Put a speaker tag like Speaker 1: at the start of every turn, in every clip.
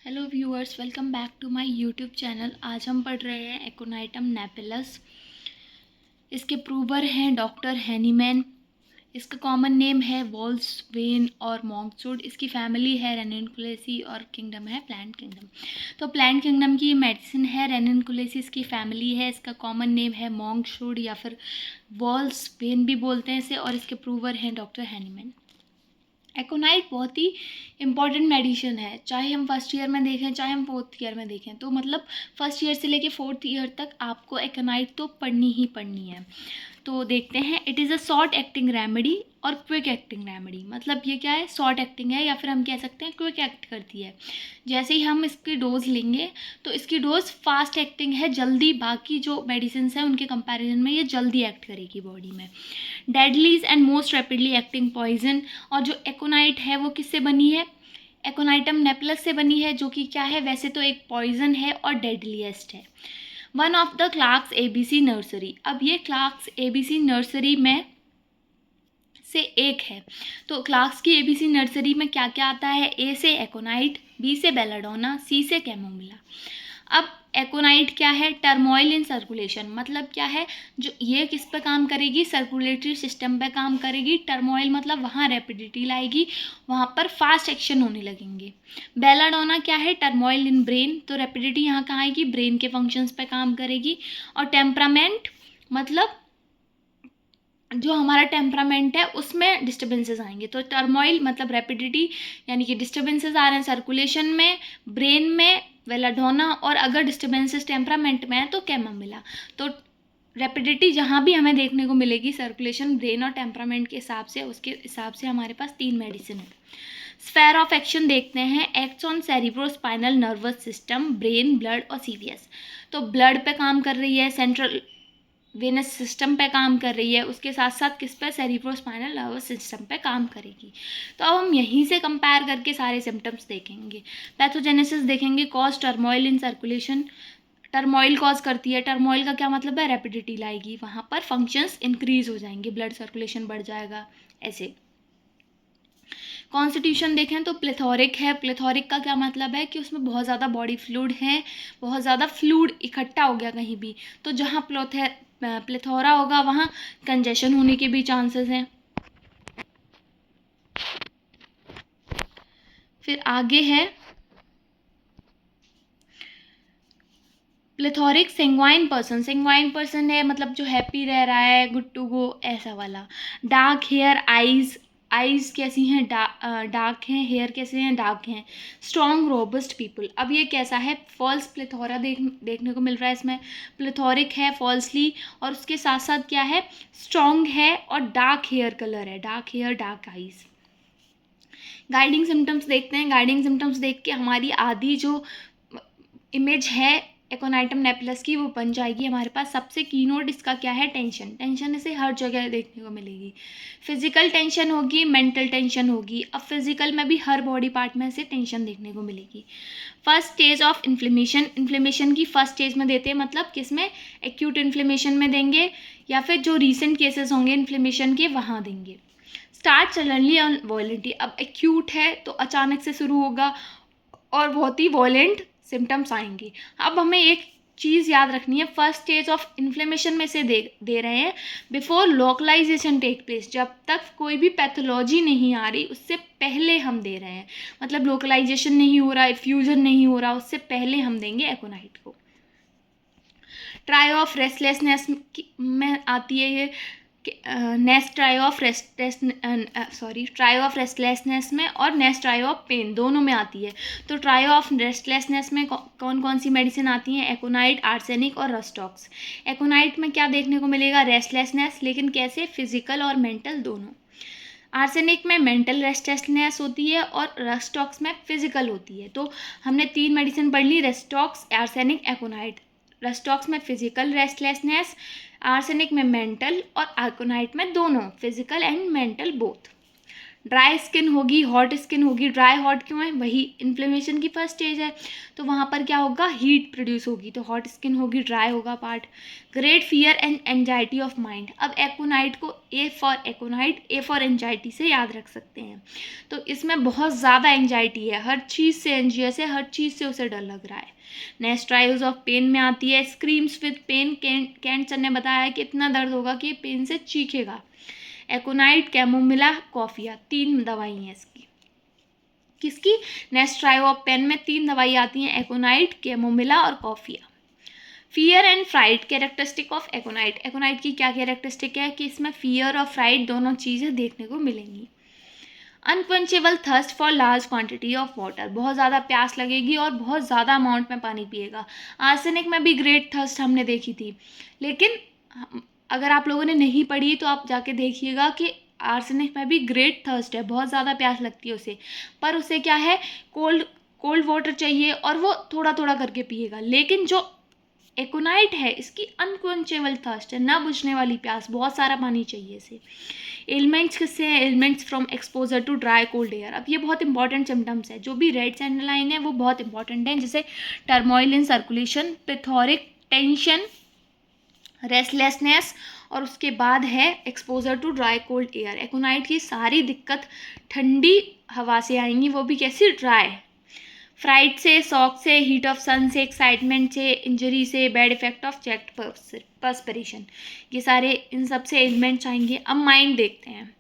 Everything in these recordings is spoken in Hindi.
Speaker 1: Hello viewers, welcome back to my YouTube channel. आज हम पढ़ रहे हैं एकोनाइटम नेपिलस। इसके प्रूवर हैं डॉक्टर हैनीमैन। इसका कॉमन नेम है वॉल्सवेन और मॉन्कशूड। इसकी फैमिली है रेनिनकुलेसी और किंगडम है प्लांट किंगडम। तो प्लांट किंगडम की मेडिसिन है रेनिनकुलेसी, इसकी फैमिली है। इसका कॉमन नेम है मॉन्कशूड या फिर वॉल्सवेन भी बोलते हैं इसे, और इसके प्रूवर हैं डॉक्टर हैनीमैन। एकोनाइट बहुत ही इंपॉर्टेंट मेडिसिन है, चाहे हम फर्स्ट ईयर में देखें चाहे हम फोर्थ ईयर में देखें। तो मतलब फर्स्ट ईयर से लेके फोर्थ ईयर तक आपको एकोनाइट तो पढ़नी ही पढ़नी है। तो देखते हैं, it is a short acting remedy और क्विक एक्टिंग रेमेडी। मतलब ये क्या है, शॉर्ट एक्टिंग है या फिर हम कह सकते हैं क्विक एक्ट करती है। जैसे ही हम इसकी डोज लेंगे तो इसकी डोज फास्ट एक्टिंग है, जल्दी बाकी जो मेडिसिन है उनके कंपैरिजन में ये जल्दी एक्ट करेगी बॉडी में। Deadliest and most rapidly acting poison. और जो एकोनाइट है वो किससे बनी है, एकोनाइटम नेपिलस से बनी है, जो कि क्या है, वैसे तो एक पॉइजन है और डेडलीस्ट है। One of the Clarks ABC nursery. अब ये क्लार्क्स एबीसी नर्सरी में से एक है। तो क्लार्क्स की एबीसी नर्सरी में क्या क्या आता है, ए से एकोनाइट, बी से बेलाडोना, सी से कैमोमिला। अब एकोनाइट क्या है, टर्मोइल इन सर्कुलेशन। मतलब क्या है, जो ये किस पे काम करेगी, सर्कुलेटरी सिस्टम पे काम करेगी। टर्मोइल मतलब वहाँ रैपिडिटी लाएगी, वहाँ पर फास्ट एक्शन होने लगेंगे। बेलाडोना क्या है, टर्मोइल इन ब्रेन। तो रैपिडिटी यहाँ कहाँ आएगी, ब्रेन के फंक्शंस पे काम करेगी। और टेम्परामेंट मतलब जो हमारा टेम्परामेंट है उसमें डिस्टर्बेंसेस आएंगे। तो टर्मोइल मतलब रैपिडिटी, यानी कि डिस्टर्बेंसेस आ रहे हैं सर्कुलेशन में, ब्रेन में वेलाडोना, और अगर डिस्टर्बेंसेस टेम्परामेंट में है तो कैमोमिला। तो रैपिडिटी जहाँ भी हमें देखने को मिलेगी सर्कुलेशन, ब्रेन और टेम्परामेंट के हिसाब से, उसके हिसाब से हमारे पास 3 मेडिसिन है। स्फेयर ऑफ एक्शन देखते हैं, acts on cerebrospinal nervous system, brain, blood और सीवीएस। तो ब्लड पे काम कर रही है, सेंट्रल वेनस सिस्टम पे काम कर रही है, उसके साथ साथ किस पे, सेरिब्रोस्पाइनल नर्वस सिस्टम पे काम करेगी। तो अब हम यहीं से कंपेयर करके सारे सिम्टम्स देखेंगे। पैथोजेनेसिस देखेंगे, cause turmoil in circulation. Turmoil cause करती है, टर्मोइल का क्या मतलब है, रैपिडिटी लाएगी, वहाँ पर फंक्शंस इंक्रीज हो जाएंगे, ब्लड सर्कुलेशन बढ़ जाएगा ऐसे। कॉन्स्टिट्यूशन देखें तो प्लेथोरिक है। प्लेथोरिक का क्या मतलब है कि उसमें बहुत ज़्यादा बॉडी फ्लूइड है, बहुत ज़्यादा फ्लूइड इकट्ठा हो गया कहीं भी। तो जहाँ प्लेथोरा होगा वहाँ कंजेशन होने के भी चांसेस हैं। फिर आगे है प्लेथोरिक सेंग्वाइन पर्सन। सेंग्वाइन पर्सन है मतलब जो हैप्पी रह रहा है, गुड टू गो, ऐसा वाला। डार्क हेयर, आइज, आइज कैसी हैं, डार्क हैं, हेयर कैसे हैं, डार्क हैं। Strong robust people. अब ये कैसा है, फॉल्स प्लेथोरा देखने को मिल रहा है इसमें। प्लेथोरिक है फॉल्सली, और उसके साथ साथ क्या है, स्ट्रॉन्ग है और डार्क हेयर कलर है, dark hair, dark eyes. Guiding symptoms देखते हैं। गाइडिंग सिम्टम्स देख के हमारी आधी जो इमेज है एकोनाइटम नेपिलस की वो बन जाएगी हमारे पास। सबसे कीनोट इसका क्या है, टेंशन। टेंशन इसे हर जगह देखने को मिलेगी। फिजिकल टेंशन होगी, मेंटल टेंशन होगी। अब फिजिकल में भी हर बॉडी पार्ट में से टेंशन देखने को मिलेगी। First stage of inflammation. Inflammation की फर्स्ट स्टेज में देते हैं, मतलब किस में, एक्यूट इन्फ्लेमेशन में देंगे, या फिर जो रिसेंट केसेस होंगे इन्फ्लेमेशन के वहाँ देंगे। स्टार्ट सडनली और वॉयलेंटली। अब एक्यूट है तो अचानक से शुरू होगा और बहुत ही वॉयलेंट सिम्टम्स आएंगे। अब हमें एक चीज़ याद रखनी है, फर्स्ट स्टेज ऑफ इन्फ्लेमेशन में से दे रहे हैं बिफोर लोकलाइजेशन टेक प्लेस। जब तक कोई भी पैथोलॉजी नहीं आ रही उससे पहले हम दे रहे हैं, मतलब लोकलाइजेशन नहीं हो रहा, फ्यूजन नहीं हो रहा, उससे पहले हम देंगे एकोनाइट को। ट्राई ऑफ रेस्टलेसनेस में आती है ये, नेक्स्ट ट्राई ऑफ रेस्टलेसनेस में और नेक्स्ट ट्राई ऑफ पेन दोनों में आती है। तो ट्राई ऑफ रेस्टलेसनेस में कौन कौन सी मेडिसिन आती हैं, एकोनाइट, आर्सेनिक और रस्टॉक्स। एकोनाइट में क्या देखने को मिलेगा, रेस्टलेसनेस, लेकिन कैसे, फिजिकल और मेंटल दोनों। आर्सेनिक में मेंटल रेस्टलेसनेस होती है और रस्टॉक्स में फिजिकल होती है। तो हमने 3 मेडिसिन पढ़ ली, रेस्टॉक्स, आर्सेनिक, एकोनाइट। रस्टॉक्स में फिजिकल रेस्टलेसनेस, आर्सेनिक में मेंटल, और एकोनाइट में दोनों, physical and mental both. Dry skin होगी, हॉट स्किन होगी। ड्राई हॉट क्यों है? वही इन्फ्लेमेशन की फर्स्ट स्टेज है, तो वहाँ पर क्या होगा? हीट प्रोड्यूस होगी, तो हॉट स्किन होगी, ड्राई होगा part. Great fear and anxiety of mind. अब एकोनाइट को A for aconite, A for anxiety से याद रख सकते हैं। तो इसमें बहुत ज़्यादा एंजाइटी है, हर चीज़ से एंजियस है, हर चीज़ से उसे डर लग रहा है। नेक्स्ट ट्रायल्स ऑफ पेन में आती है screams with pain. Kent sir ने बताया कि इतना दर्द होगा कि पेन से चीखेगा। एकोनाइट, कैमोमिला, कॉफिया, 3 दवाई हैं इसकी। किसकी? नेक्स्ट ट्रायल ऑफ पेन में 3 दवाई आती हैं, एकोनाइट, कैमोमिला और coffea. Fear and fright characteristic of aconite. Aconite की क्या कैरेक्टरिस्टिक है कि इसमें फियर और फ्राइट दोनों चीज़ें देखने को मिलेंगी। Unquenchable thirst for large quantity of water. बहुत ज़्यादा प्यास लगेगी और बहुत ज़्यादा अमाउंट में पानी पिएगा। आर्सेनिक में भी ग्रेट थर्स्ट हमने देखी थी, लेकिन अगर आप लोगों ने नहीं पढ़ी तो आप जाके देखिएगा कि आर्सेनिक में भी ग्रेट थर्स्ट है, बहुत ज़्यादा प्यास लगती है उसे, पर उसे क्या है, कोल्ड वाटर चाहिए और वो थोड़ा थोड़ा करके पिएगा। लेकिन जो एकोनाइट है इसकी अनक्वेंचेबल थर्स्ट है, ना बुझने वाली प्यास, बहुत सारा पानी चाहिए इसे। एलिमेंट्स किससे हैं? Elements from exposure to dry cold air. अब ये बहुत इंपॉर्टेंट सिम्टम्स है, जो भी रेड सैंडलाइन है वो बहुत इंपॉर्टेंट है, जैसे turmoil in circulation, plethoric, tension, restlessness, और उसके बाद है exposure to dry cold air. Aconite की सारी दिक्कत ठंडी हवा से आएंगी, वो भी कैसी? ड्राई। फ्राइट से, शॉक से, हीट ऑफ सन से, एक्साइटमेंट से, इंजरी से, bad effect of checked perspiration, ये सारे इन सब से एलिमेंट्स आएंगे। अब माइंड देखते हैं।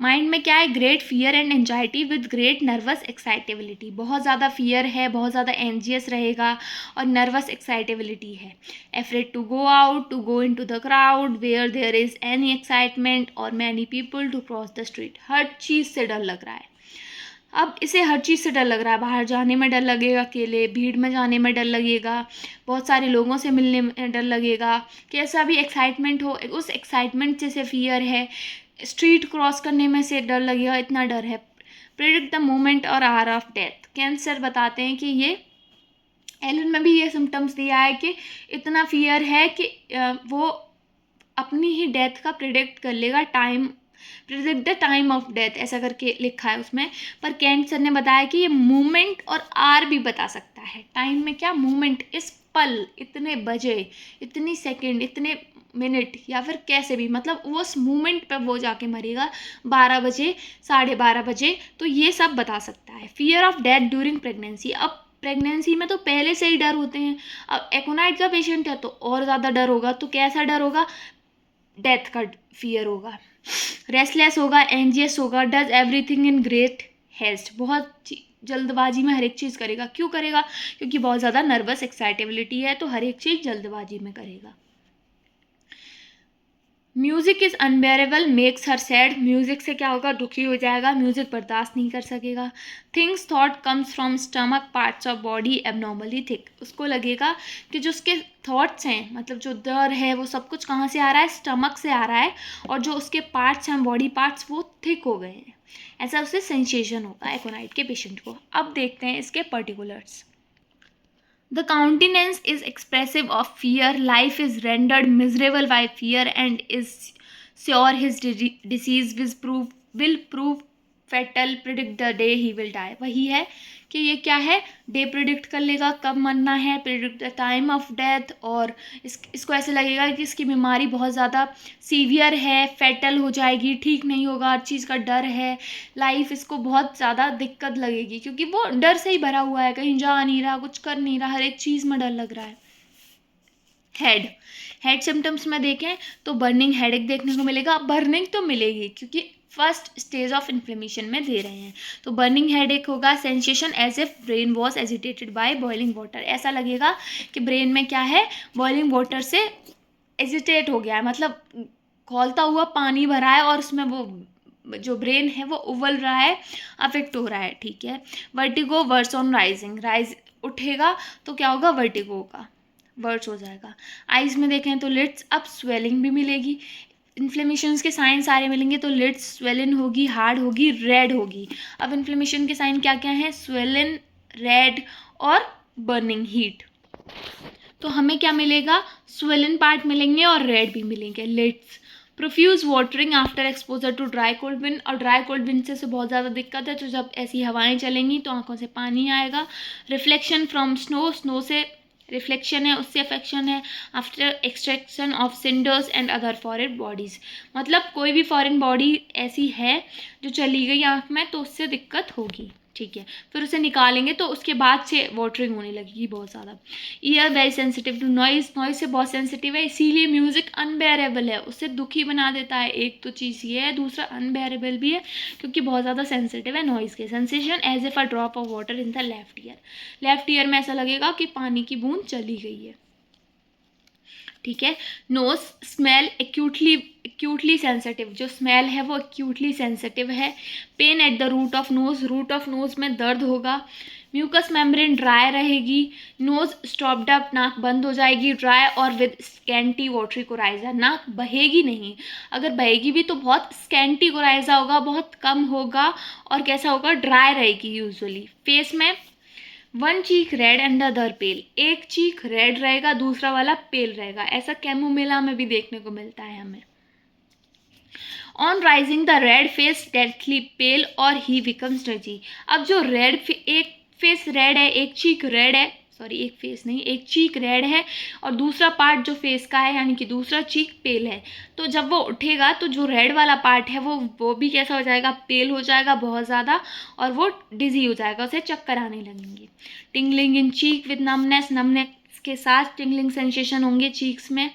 Speaker 1: माइंड में क्या है? Great fear and anxiety with great nervous excitability. बहुत ज़्यादा फियर है, बहुत ज़्यादा एंजियस रहेगा और नर्वस एक्साइटेबिलिटी है। Afraid to go out, to go into the crowd where there is any excitement और many people, to cross the street. हर चीज़ से डर लग रहा है। अब इसे हर चीज़ से डर लग रहा है, बाहर जाने में डर लगेगा, अकेले भीड़ में जाने में डर लगेगा, बहुत सारे लोगों से मिलने में डर लगेगा, कैसा भी एक्साइटमेंट हो उस एक्साइटमेंट से फियर है। स्ट्रीट क्रॉस करने में से डर लगेगा, इतना डर है। प्रेडिक्ट द मोमेंट और आवर ऑफ डेथ। कैंसर बताते हैं कि ये एलन में भी ये सिम्टम्स दिया है कि इतना फियर है कि वो अपनी ही डेथ का प्रिडिक्ट कर लेगा, predict the time of death, ऐसा करके लिखा है उसमें। पर कैंट सर ने बताया कि ये मूवमेंट और आर भी बता सकता है। टाइम में क्या? मूवमेंट, इस पल, इतने बजे, इतनी सेकंड, इतने मिनट, या फिर कैसे भी, मतलब वो उस मूवमेंट पर वो जाके मरेगा, 12 बजे, 12:30 बजे, तो ये सब बता सकता है। Fear of death during pregnancy. अब प्रेगनेंसी में तो पहले से ही डर होते हैं, अब एकोनाइट का पेशेंट है तो और ज़्यादा डर होगा। तो कैसा डर होगा? डेथ का फियर होगा। रेस्टलेस होगा, एंजियस होगा, does everything in great haste. बहुत जल्दबाजी में हर एक चीज़ करेगा। क्यों करेगा? क्योंकि बहुत ज़्यादा नर्वस एक्साइटेबिलिटी है, तो हर एक चीज़ जल्दबाजी में करेगा। Music is unbearable makes her sad. Music से क्या होगा? दुखी हो जाएगा, म्यूज़िक बर्दाश्त नहीं कर सकेगा। Things thought comes from stomach, parts of body abnormally thick. उसको लगेगा कि जो उसके थॉट्स हैं, मतलब जो डर है, वो सब कुछ कहाँ से आ रहा है? स्टमक से आ रहा है, और जो उसके पार्ट्स हैं, बॉडी पार्ट्स, वो थिक हो गए हैं। ऐसा उससे सेंसेशन होता है एकोनाइट के पेशेंट को। अब देखते हैं इसके particulars. The countenance is expressive of fear. Life is rendered miserable by fear and is sure his disease will prove fatal. Predict the day he will die. वही है कि ये क्या है? डे प्रिडिक्ट कर लेगा, कब मरना है, predict the time of death, और इसको ऐसे लगेगा कि इसकी बीमारी बहुत ज़्यादा सीवियर है, फैटल हो जाएगी, ठीक नहीं होगा, हर चीज़ का डर है, लाइफ इसको बहुत ज़्यादा दिक्कत लगेगी, क्योंकि वो डर से ही भरा हुआ है, कहीं जा नहीं रहा, कुछ कर नहीं रहा, हर एक चीज़ में डर लग रहा है। हेड सिम्टम्स में देखें तो बर्निंग हेडेक देखने को मिलेगा। बर्निंग तो मिलेगी क्योंकि फर्स्ट स्टेज ऑफ इन्फ्लेमेशन में दे रहे हैं, तो बर्निंग हेडेक होगा। Sensation as if brain was agitated by boiling water. ऐसा लगेगा कि ब्रेन में क्या है? बॉइलिंग वाटर से एजिटेट हो गया है, मतलब खौलता हुआ पानी भरा है और उसमें वो जो ब्रेन है वो उबल रहा है, अफेक्ट हो रहा है, ठीक है। Vertigo worse on rising. उठेगा तो क्या होगा? वर्टिगो होगा, वर्स हो जाएगा। आइज़ में देखें तो लिड्स अप, स्वेलिंग भी मिलेगी। इन्फ्लेमेशंस के साइन सारे मिलेंगे, तो लिड्स स्वेलिन होगी, हार्ड होगी, रेड होगी। अब इन्फ्लेमेशन के साइन क्या क्या हैं? स्वेलिन, रेड और बर्निंग हीट। तो हमें क्या मिलेगा? स्वेलिन पार्ट मिलेंगे और रेड भी मिलेंगे lids. Profuse watering after exposure to dry cold wind, और ड्राई कोल्ड विंड से बहुत ज़्यादा दिक्कत है, तो जब ऐसी हवाएं चलेंगी तो आंखों से पानी आएगा। रिफ्लेक्शन फ्रॉम स्नो, स्नो से रिफ्लेक्शन है, उससे अफेक्शन है। After extraction of cinders and other foreign bodies, मतलब कोई भी फॉरेन बॉडी ऐसी है जो चली गई आँख में तो उससे दिक्कत होगी, ठीक है। फिर उसे निकालेंगे तो उसके बाद से वाटरिंग होने लगेगी बहुत ज़्यादा। Ear very sensitive to noise, noise से बहुत सेंसिटिव है, इसीलिए म्यूज़िक अनबेरेबल है, उससे दुखी बना देता है। एक तो चीज़ ये है, दूसरा अनबेरेबल भी है क्योंकि बहुत ज़्यादा सेंसिटिव है नॉइज़ के। Sensation as if a drop of water in the left ear, left ear में ऐसा लगेगा कि पानी की बूंद चली गई है, ठीक है। नोज स्मेल एक्यूटली सेंसिटिव, जो स्मेल है वो एक्यूटली सेंसिटिव है। Pain at the root of nose, root of nose में दर्द होगा। म्यूकस मेम्ब्रेन ड्राई रहेगी। नोज स्टॉप्ड अप, नाक बंद हो जाएगी। ड्राई और विद स्कैंटी वाटरी कोराइजा, नाक बहेगी नहीं, अगर बहेगी भी तो बहुत स्कैंटी कोराइजा होगा, बहुत कम होगा, और कैसा होगा, ड्राई रहेगी यूजुअली। फेस में one cheek red and the other pale, एक चीक रेड रहेगा, दूसरा वाला पेल रहेगा, ऐसा कैमोमिला में भी देखने को मिलता है हमें। On rising the red face deathly pale और ही बिकम्स डजी, अब जो एक फेस रेड है, एक चीक रेड है, सॉरी एक फेस नहीं, एक चीक रेड है और दूसरा पार्ट जो फेस का है यानी कि दूसरा चीक पेल है, तो जब वो उठेगा तो जो रेड वाला पार्ट है वो भी कैसा हो जाएगा, पेल हो जाएगा बहुत ज़्यादा, और वो डिजी हो जाएगा, उसे चक्कर आने लगेंगे। Tingling in cheek with numbness, numbness के साथ टिंगलिंग सेंसेशन होंगे चीक्स में।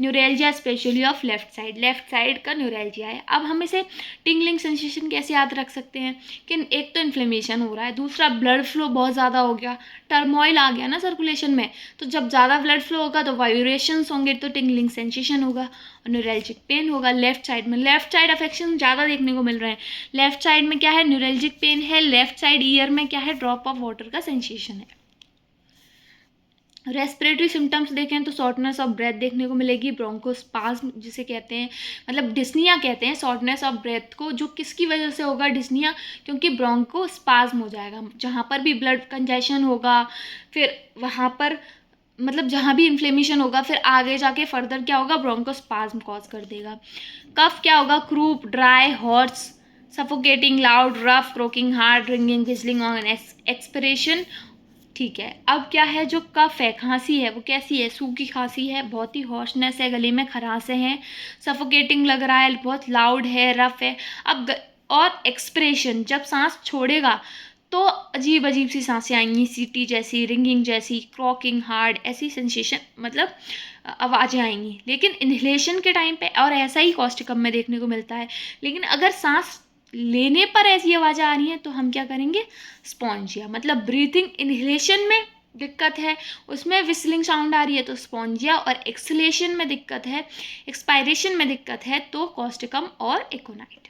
Speaker 1: Neuralgia specially of left side का न्यूरेल्जिया है। अब हम इसे टिंगलिंग सेंसेशन कैसे याद रख सकते हैं कि एक तो इन्फ्लेमेशन हो रहा है, दूसरा ब्लड फ्लो बहुत ज़्यादा हो गया, टर्मोइल आ गया ना सर्कुलेशन में, तो जब ज़्यादा ब्लड फ्लो होगा तो वाइब्रेशंस होंगे, तो टिंगलिंग सेंसेशन होगा और न्यूरेल्जिक पेन होगा। लेफ्ट साइड में, लेफ्ट साइड अफेक्शन ज़्यादा देखने को मिल रहे हैं। लेफ्ट साइड में क्या है, न्यूरेल्जिक पेन है। लेफ्ट साइड ईयर में क्या है, ड्रॉप ऑफ वाटर का सेंसेशन है। रेस्पिरेटरी सिम्टम्स देखें तो शॉर्टनेस ऑफ ब्रेथ देखने को मिलेगी, ब्रोंकोस्पाज्म जिसे कहते हैं, मतलब डिस्निया कहते हैं शॉर्टनेस ऑफ ब्रेथ को, जो किसकी वजह से होगा, डिस्निया, क्योंकि ब्रोंकोस्पाज्म हो जाएगा जहाँ पर भी ब्लड कंजेशन होगा, फिर वहाँ पर मतलब जहाँ भी इन्फ्लेमेशन होगा, फिर आगे जाके फर्दर क्या होगा, ब्रोंकोस्पाज्म कॉज कर देगा। कफ क्या होगा, croup, dry, horse, suffocating, loud, rough, croaking, hard, ringing, विजलिंग on expiration, ठीक है। अब क्या है, जो कफ है, खांसी है, वो कैसी है, सूखी खांसी है, बहुत ही हॉर्शनेस है, गले में खराशें हैं, सफोकेटिंग लग रहा है, बहुत लाउड है, रफ है। और एक्सप्रेशन, जब सांस छोड़ेगा तो अजीब अजीब सी सांसें आएंगी, सीटी जैसी, रिंगिंग जैसी, क्रॉकिंग, हार्ड, ऐसी सेंसेशन, मतलब आवाज़ें आएंगी। लेकिन इन्हेलेशन के टाइम पे, और ऐसा ही कॉस्टिकम में देखने को मिलता है, लेकिन अगर सांस लेने पर ऐसी आवाज़ें आ रही हैं तो हम क्या करेंगे, स्पॉन्जिया, मतलब ब्रीथिंग इन्हेलेशन में दिक्कत है, उसमें विस्लिंग साउंड आ रही है तो स्पॉन्जिया, और एक्सलेशन में दिक्कत है, एक्सपायरेशन में दिक्कत है तो कॉस्टिकम और एकोनाइट।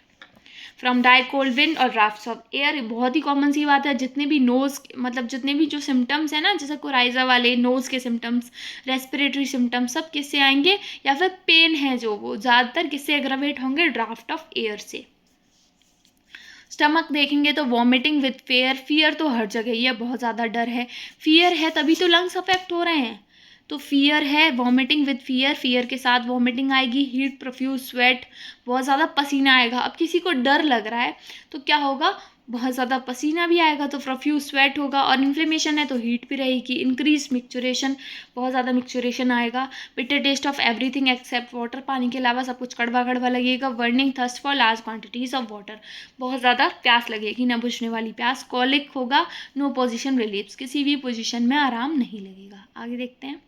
Speaker 1: फ्रॉम ड्राई कोल्ड विंड और ड्राफ्ट्स ऑफ एयर, बहुत ही कॉमन सी बात है, जितने भी नोज़, मतलब जितने भी जो सिम्टम्स हैं ना, जैसे कोराइजा वाले नोज़ के सिम्टम्स, रेस्पिरेटरी सिम्टम्स, सब किससे आएंगे, या फिर पेन है जो, वो ज़्यादातर किससे एग्रावेट होंगे, ड्राफ्ट ऑफ एयर से। स्टमक देखेंगे तो वॉमिटिंग विद फियर तो हर जगह ही है, बहुत ज़्यादा डर है, फियर है तभी तो लंग्स अफेक्ट हो रहे हैं, तो फियर है, वॉमिटिंग विद फियर के साथ वॉमिटिंग आएगी। हीट, प्रोफ्यूज स्वेट, बहुत ज़्यादा पसीना आएगा। अब किसी को डर लग रहा है तो क्या होगा, बहुत ज़्यादा पसीना भी आएगा तो प्रोफ्यूज स्वेट होगा, और इन्फ्लेमेशन है तो हीट भी रहेगी। इंक्रीज मिक्सचुरेशन, बहुत ज़्यादा मिक्सचुरेशन आएगा। Bitter taste of everything except water, पानी के अलावा सब कुछ कड़वा कड़वा लगेगा। Burning thirst for large quantities of water, बहुत ज़्यादा प्यास लगेगी, न बुझने वाली प्यास। कॉलिक होगा, नो पोजिशन रिलीफ्स, किसी भी पोजिशन में आराम नहीं लगेगा। आगे देखते हैं।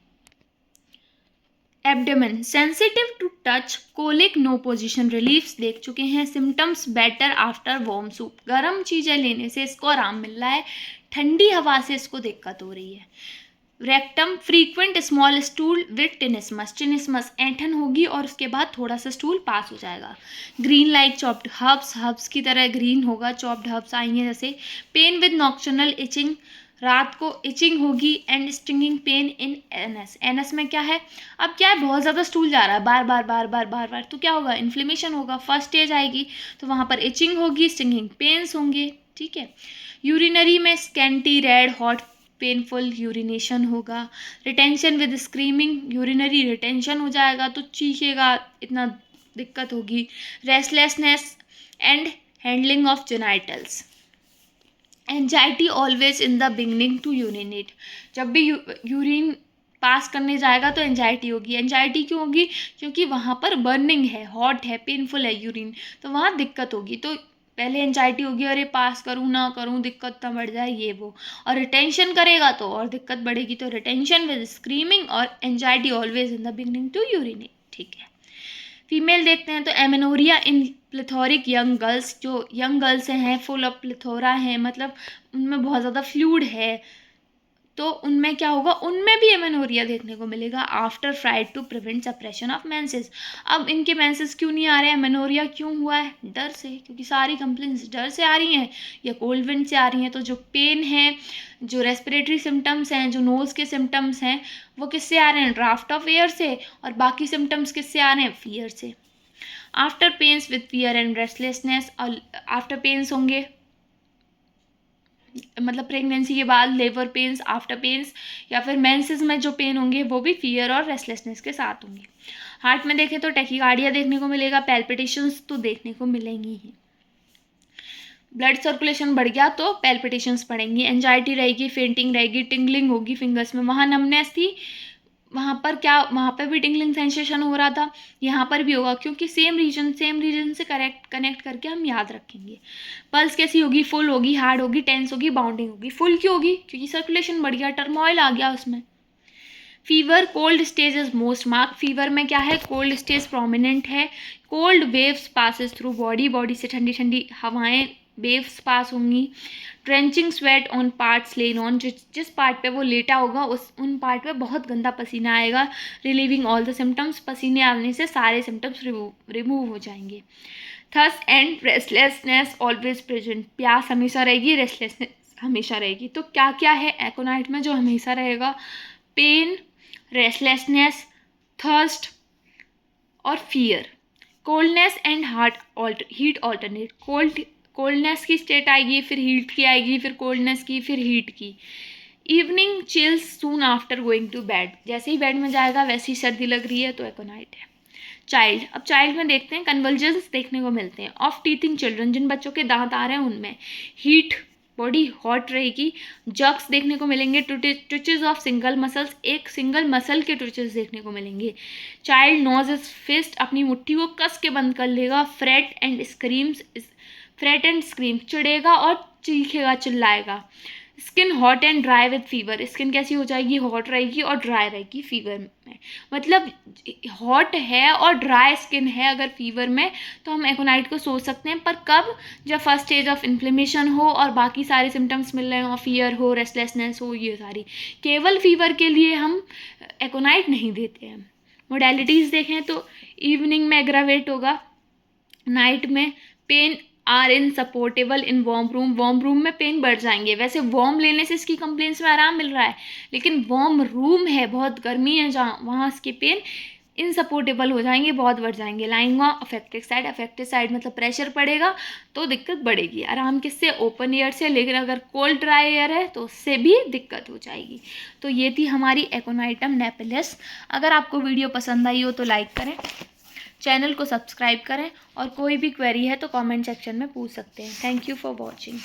Speaker 1: Abdomen, sensitive to touch, colic, no position relieves देख चुके हैं। Symptoms better after warm soup, गर्म चीज़ें लेने से इसको आराम मिल रहा है, ठंडी हवा से इसको दिक्कत हो रही है। Rectum, frequent small stool with tenesmus, tenesmus ऐंठन होगी और उसके बाद थोड़ा सा स्टूल पास हो जाएगा। Green like chopped herbs, herbs की तरह ग्रीन होगा, चॉप्ड हर्ब्स आएंगे जैसे। पेन विद नॉक्टर्नल इचिंग, रात को इचिंग होगी। And stinging pain in anus, anus में क्या है, अब क्या है, बहुत ज़्यादा स्टूल जा रहा है बार बार बार बार बार बार, तो क्या होगा, इन्फ्लेमेशन होगा, फर्स्ट स्टेज आएगी तो वहाँ पर इचिंग होगी, स्टिंगिंग पेन्स होंगे, ठीक है। यूरिनरी में scanty, red, hot, painful urination होगा। Retention with screaming, urinary retention हो जाएगा तो चीखेगा, इतना दिक्कत होगी। Restlessness and handling of genitals. Anxiety always in the beginning to urinate, जब भी यूरिन पास करने जाएगा तो एंजाइटी होगी। एंजाइटी क्यों होगी? क्योंकि वहाँ पर बर्निंग है, हॉट है, पेनफुल है यूरिन, तो वहाँ दिक्कत होगी। तो पहले एंजाइटी होगी, अरे पास करूँ ना करूँ, दिक्कत ना बढ़ जाए, ये वो। और रिटेंशन करेगा तो और दिक्कत बढ़ेगी। तो रिटेंशन विद स्क्रीमिंग और anxiety always in the beginning to urinate. ठीक है, फीमेल देखते हैं तो amenorrhoea in plethoric young girls, जो यंग गर्ल्स हैं फुल ऑफ प्लेथोरा हैं, मतलब उनमें बहुत ज़्यादा फ्लूइड है, तो उनमें क्या होगा, उनमें भी एमेनोरिया देखने को मिलेगा after fright to prevent suppression of menses. अब इनके मेंसेस क्यों नहीं आ रहे हैं, एमेनोरिया क्यों हुआ है? डर से, क्योंकि सारी कंप्लेंट्स डर से आ रही हैं या कोल्ड विंड से आ रही हैं। तो जो पेन है, जो रेस्पिरेटरी सिम्टम्स हैं, जो नोज़ के सिम्टम्स हैं, वो किससे आ रहे हैं? ड्राफ्ट ऑफ एयर से। और बाकी सिम्टम्स किससे आ रहे हैं? फियर से। After pains with fear and restlessness, after pains होंगे मतलब प्रेगनेंसी के बाद, लेबर पेन्स, आफ्टर पेन्स, या फिर मेंसेस में जो पेन होंगे वो भी फियर और रेस्टलेसनेस के साथ होंगे। हार्ट में देखें तो टैकीकार्डिया देखने को मिलेगा, पैल्पिटेशंस तो देखने को मिलेंगी ही। ब्लड सर्कुलेशन बढ़ गया तो पैल्पिटेशंस बढ़ेंगी, एंजाइटी रहेगी, फेंटिंग रहेगी, टिंगलिंग होगी फिंगर्स में। वहाँ नमनेस थी, वहाँ पर क्या, वहाँ पर भी टिंगलिंग सेंसेशन हो रहा था, यहाँ पर भी होगा, क्योंकि सेम रीजन से कनेक्ट करके हम याद रखेंगे। पल्स कैसी होगी? फुल होगी, हार्ड होगी, टेंस होगी, बाउंडिंग होगी। फुल क्यों होगी? क्योंकि सर्कुलेशन बढ़ गया, टर्मोइल आ गया उसमें। Fever cold stage is most mark, fever में क्या है? कोल्ड स्टेज प्रोमिनेंट है। Cold waves passes through body, body से ठंडी ठंडी हवाएं, वेव्स पास होंगी। Trenching sweat on parts lane on, जिस पार्ट पे वो लेटा होगा उन पार्ट पे बहुत गंदा पसीना आएगा। रिलीविंग ऑल द सिम्टम्स, पसीने आने से सारे सिम्टम्स रिमूव हो जाएंगे। Thirst and restlessness always present, प्यास हमेशा रहेगी, रेस्टलेसनेस हमेशा रहेगी। तो क्या क्या है एकोनाइट में जो हमेशा रहेगा? पेन, रेस्टलेसनेस, थर्स्ट और fear. Coldness and heat alternate, coldness की स्टेट आएगी, फिर हीट की आएगी, फिर कोल्डनेस की, फिर हीट की। Evening chills soon after going to bed, जैसे ही बेड में जाएगा वैसे ही सर्दी लग रही है, तो एकोनाइट है। चाइल्ड, अब चाइल्ड में देखते हैं कन्वल्जन्स देखने को मिलते हैं ऑफ टीथिंग चिल्ड्रन, जिन बच्चों के दांत आ रहे हैं उनमें। हीट, बॉडी हॉट रहेगी। जग्स देखने को मिलेंगे, ट्विचेस ऑफ सिंगल मसल्स, एक सिंगल मसल के ट्विचेस देखने को मिलेंगे। चाइल्ड नोज इज फिस्ट, अपनी मुट्ठी को कस के बंद कर लेगा। फ्रेट एंड स्क्रीम, चिढ़ेगा और चीखेगा, चिल्लाएगा। Skin hot and dry with fever, skin कैसी हो जाएगी? हॉट रहेगी और ड्राई रहेगी फीवर में। मतलब हॉट है और ड्राई स्किन है अगर फीवर में, तो हम एकोनाइट को सोच सकते हैं। पर कब? जब फर्स्ट स्टेज ऑफ इन्फ्लेमेशन हो और बाकी सारे सिम्टम्स मिल रहे हो, फियर हो, रेस्टलेसनेस हो, ये सारी। केवल फीवर के लिए हम एकोनाइट नहीं देते हैं। मोडेलिटीज़ देखें तो इवनिंग में एग्रावेट होगा, नाइट में pain are insupportable in warm room में पेन बढ़ जाएंगे। वैसे वार्म लेने से इसकी कंप्लेंट्स में आराम मिल रहा है, लेकिन वार्म रूम है, बहुत गर्मी है जहाँ, वहाँ इसके पेन इनसपोर्टेबल हो जाएंगे, बहुत बढ़ जाएंगे। लाइंग अफेक्टेड साइड मतलब प्रेशर पड़ेगा तो दिक्कत बढ़ेगी। आराम किससे? ओपन एयर से, लेकिन अगर कोल्ड ड्राई एयर है तो उससे भी दिक्कत हो जाएगी। तो ये थी हमारी एकोनाइटम नेपिलस। अगर आपको वीडियो पसंद आई हो तो लाइक करें, चैनल को सब्सक्राइब करें, और कोई भी क्वेरी है तो कमेंट सेक्शन में पूछ सकते हैं। Thank you for watching.